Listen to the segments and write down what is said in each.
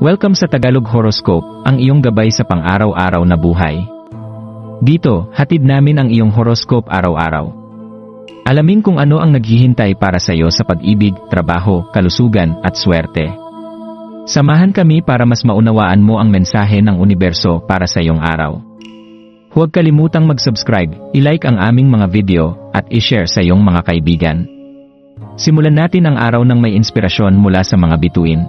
Welcome sa Tagalog Horoscope, ang iyong gabay sa pang-araw-araw na buhay. Dito, hatid namin ang iyong horoscope araw-araw. Alamin kung ano ang naghihintay para sa iyo sa pag-ibig, trabaho, kalusugan, at swerte. Samahan kami para mas maunawaan mo ang mensahe ng universo para sa iyong araw. Huwag kalimutang mag-subscribe, i-like ang aming mga video, at i-share sa iyong mga kaibigan. Simulan natin ang araw ng may inspirasyon mula sa mga bituin.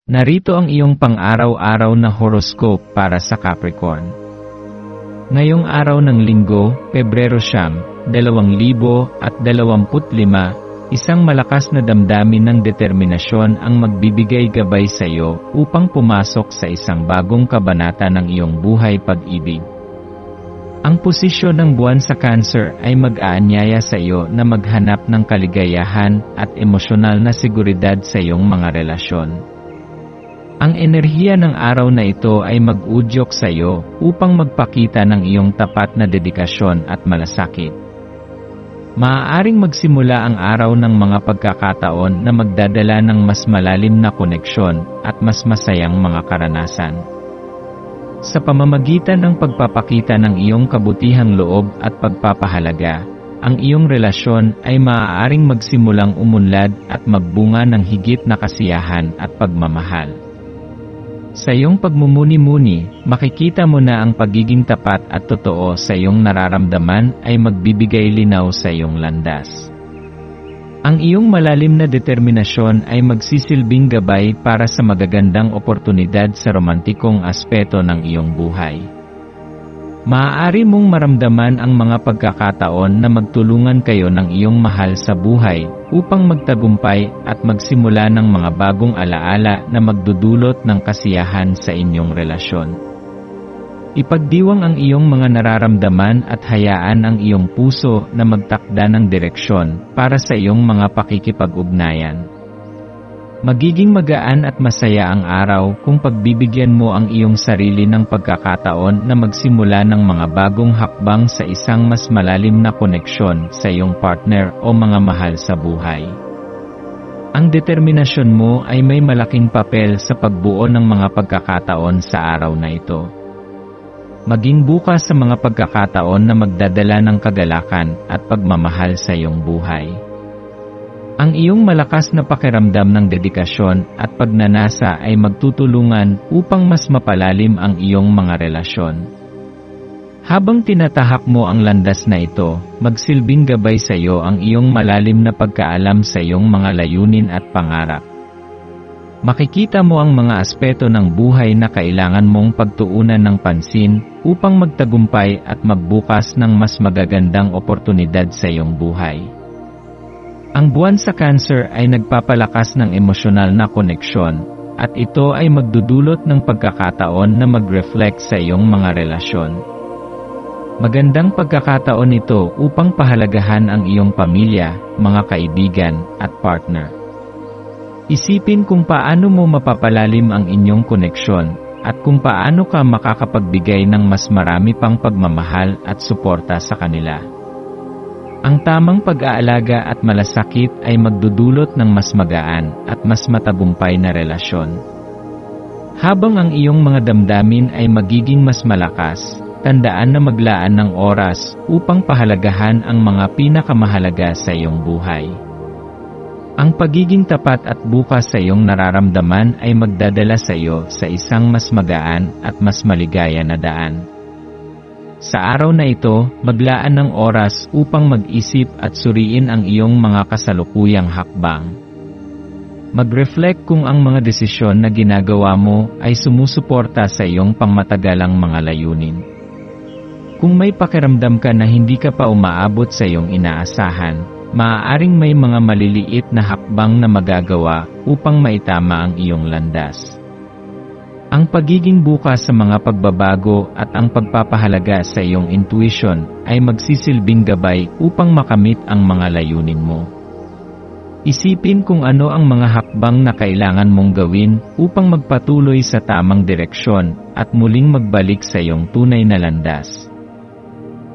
Narito ang iyong pang-araw-araw na horoscope para sa Capricorn. Ngayong araw ng Linggo, Pebrero 9, 2025, isang malakas na damdamin ng determinasyon ang magbibigay gabay sa iyo upang pumasok sa isang bagong kabanata ng iyong buhay pag-ibig. Ang posisyon ng buwan sa Cancer ay mag-aanyaya sa iyo na maghanap ng kaligayahan at emosyonal na seguridad sa iyong mga relasyon. Ang enerhiya ng araw na ito ay mag-udyok sa iyo upang magpakita ng iyong tapat na dedikasyon at malasakit. Maaaring magsimula ang araw ng mga pagkakataon na magdadala ng mas malalim na koneksyon at mas masayang mga karanasan. Sa pamamagitan ng pagpapakita ng iyong kabutihang loob at pagpapahalaga, ang iyong relasyon ay maaaring magsimulang umunlad at magbunga ng higit na kasiyahan at pagmamahal. Sa iyong pagmumuni-muni, makikita mo na ang pagiging tapat at totoo sa iyong nararamdaman ay magbibigay linaw sa iyong landas. Ang iyong malalim na determinasyon ay magsisilbing gabay para sa magagandang oportunidad sa romantikong aspeto ng iyong buhay. Maaari mong maramdaman ang mga pagkakataon na magtulungan kayo ng iyong mahal sa buhay upang magtagumpay at magsimula ng mga bagong alaala na magdudulot ng kasiyahan sa inyong relasyon. Ipagdiwang ang iyong mga nararamdaman at hayaan ang iyong puso na magtakda ng direksyon para sa iyong mga pakikipag-ugnayan. Magiging magaan at masaya ang araw kung pagbibigyan mo ang iyong sarili ng pagkakataon na magsimula ng mga bagong hakbang sa isang mas malalim na koneksyon sa iyong partner o mga mahal sa buhay. Ang determinasyon mo ay may malaking papel sa pagbuo ng mga pagkakataon sa araw na ito. Maging bukas sa mga pagkakataon na magdadala ng kagalakan at pagmamahal sa iyong buhay. Ang iyong malakas na pakiramdam ng dedikasyon at pagnanasa ay magtutulungan upang mas mapalalim ang iyong mga relasyon. Habang tinatahak mo ang landas na ito, magsilbing gabay sa iyo ang iyong malalim na pagkaalam sa iyong mga layunin at pangarap. Makikita mo ang mga aspeto ng buhay na kailangan mong pagtuunan ng pansin upang magtagumpay at magbukas ng mas magagandang oportunidad sa iyong buhay. Ang buwan sa Cancer ay nagpapalakas ng emosyonal na koneksyon, at ito ay magdudulot ng pagkakataon na mag-reflect sa iyong mga relasyon. Magandang pagkakataon ito upang pahalagahan ang iyong pamilya, mga kaibigan, at partner. Isipin kung paano mo mapapalalim ang inyong koneksyon, at kung paano ka makakapagbigay ng mas marami pang pagmamahal at suporta sa kanila. Ang tamang pag-aalaga at malasakit ay magdudulot ng mas magaan at mas matagumpay na relasyon. Habang ang iyong mga damdamin ay magiging mas malakas, tandaan na maglaan ng oras upang pahalagahan ang mga pinakamahalaga sa iyong buhay. Ang pagiging tapat at bukas sa iyong nararamdaman ay magdadala sa iyo sa isang mas magaan at mas maligaya na daan. Sa araw na ito, maglaan ng oras upang mag-isip at suriin ang iyong mga kasalukuyang hakbang. Mag-reflect kung ang mga desisyon na ginagawa mo ay sumusuporta sa iyong pangmatagalang mga layunin. Kung may pakiramdam ka na hindi ka pa umaabot sa iyong inaasahan, maaaring may mga maliliit na hakbang na magagawa upang maitama ang iyong landas. Ang pagiging bukas sa mga pagbabago at ang pagpapahalaga sa iyong intuition ay magsisilbing gabay upang makamit ang mga layunin mo. Isipin kung ano ang mga hakbang na kailangan mong gawin upang magpatuloy sa tamang direksyon at muling magbalik sa iyong tunay na landas.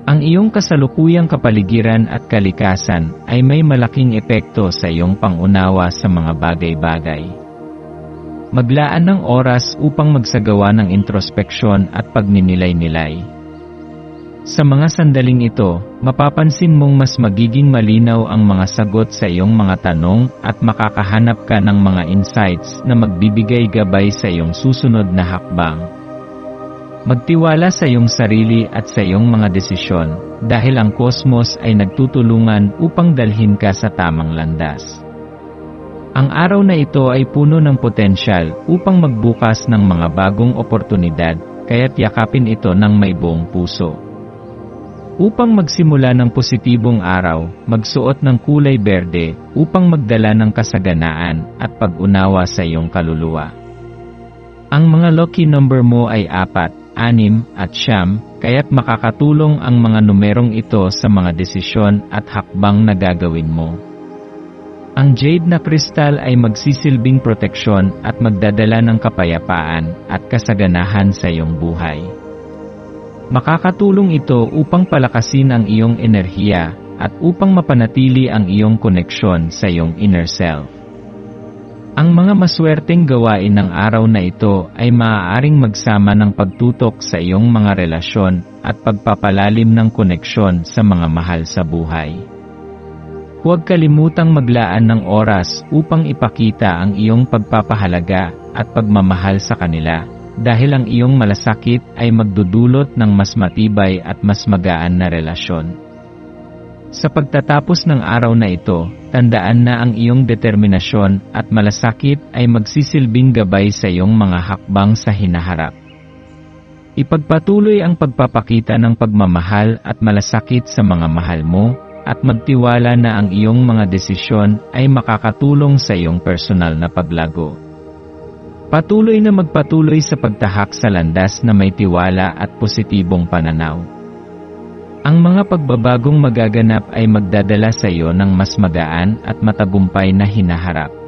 Ang iyong kasalukuyang kapaligiran at kalikasan ay may malaking epekto sa iyong pangunawa sa mga bagay-bagay. Maglaan ng oras upang magsagawa ng introspeksyon at pagninilay-nilay. Sa mga sandaling ito, mapapansin mong mas magiging malinaw ang mga sagot sa iyong mga tanong at makakahanap ka ng mga insights na magbibigay gabay sa iyong susunod na hakbang. Magtiwala sa iyong sarili at sa iyong mga desisyon, dahil ang kosmos ay nagtutulungan upang dalhin ka sa tamang landas. Ang araw na ito ay puno ng potensyal upang magbukas ng mga bagong oportunidad, kaya't yakapin ito ng may buong puso. Upang magsimula ng positibong araw, magsuot ng kulay berde upang magdala ng kasaganaan at pag-unawa sa iyong kaluluwa. Ang mga lucky number mo ay 4, 6 at 9, kaya't makakatulong ang mga numerong ito sa mga desisyon at hakbang na gagawin mo. Ang jade na kristal ay magsisilbing proteksyon at magdadala ng kapayapaan at kasaganahan sa iyong buhay. Makakatulong ito upang palakasin ang iyong enerhiya at upang mapanatili ang iyong koneksyon sa iyong inner self. Ang mga maswerteng gawain ng araw na ito ay maaaring magsama ng pagtutok sa iyong mga relasyon at pagpapalalim ng koneksyon sa mga mahal sa buhay. Huwag kalimutang maglaan ng oras upang ipakita ang iyong pagpapahalaga at pagmamahal sa kanila, dahil ang iyong malasakit ay magdudulot ng mas matibay at mas magaan na relasyon. Sa pagtatapos ng araw na ito, tandaan na ang iyong determinasyon at malasakit ay magsisilbing gabay sa iyong mga hakbang sa hinaharap. Ipagpatuloy ang pagpapakita ng pagmamahal at malasakit sa mga mahal mo, at magtiwala na ang iyong mga desisyon ay makakatulong sa iyong personal na paglago. Patuloy na magpatuloy sa pagtahak sa landas na may tiwala at positibong pananaw. Ang mga pagbabagong magaganap ay magdadala sa iyo ng mas magaan at matagumpay na hinaharap.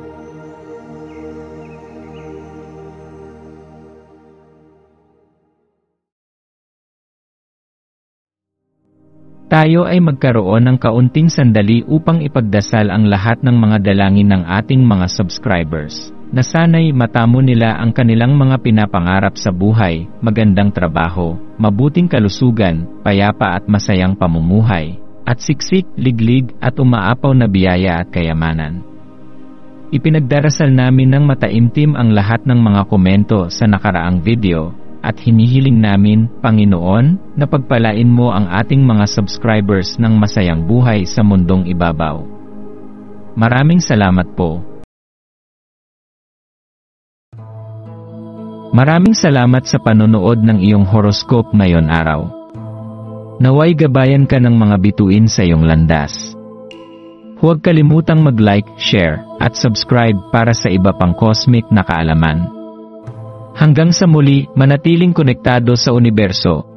Tayo ay magkaroon ng kaunting sandali upang ipagdasal ang lahat ng mga dalangin ng ating mga subscribers, na sana'y matamo nila ang kanilang mga pinapangarap sa buhay, magandang trabaho, mabuting kalusugan, payapa at masayang pamumuhay, at siksik, liglig at umaapaw na biyaya at kayamanan. Ipinagdarasal namin ng mataimtim ang lahat ng mga komento sa nakaraang video, at hinihiling namin, Panginoon, na pagpalain mo ang ating mga subscribers ng masayang buhay sa mundong ibabaw. Maraming salamat po. Maraming salamat sa panonood ng iyong horoscope ngayon araw. Naway gabayan ka ng mga bituin sa iyong landas. Huwag kalimutang mag-like, share, at subscribe para sa iba pang cosmic na kaalaman. Hanggang sa muli, manatiling konektado sa universo.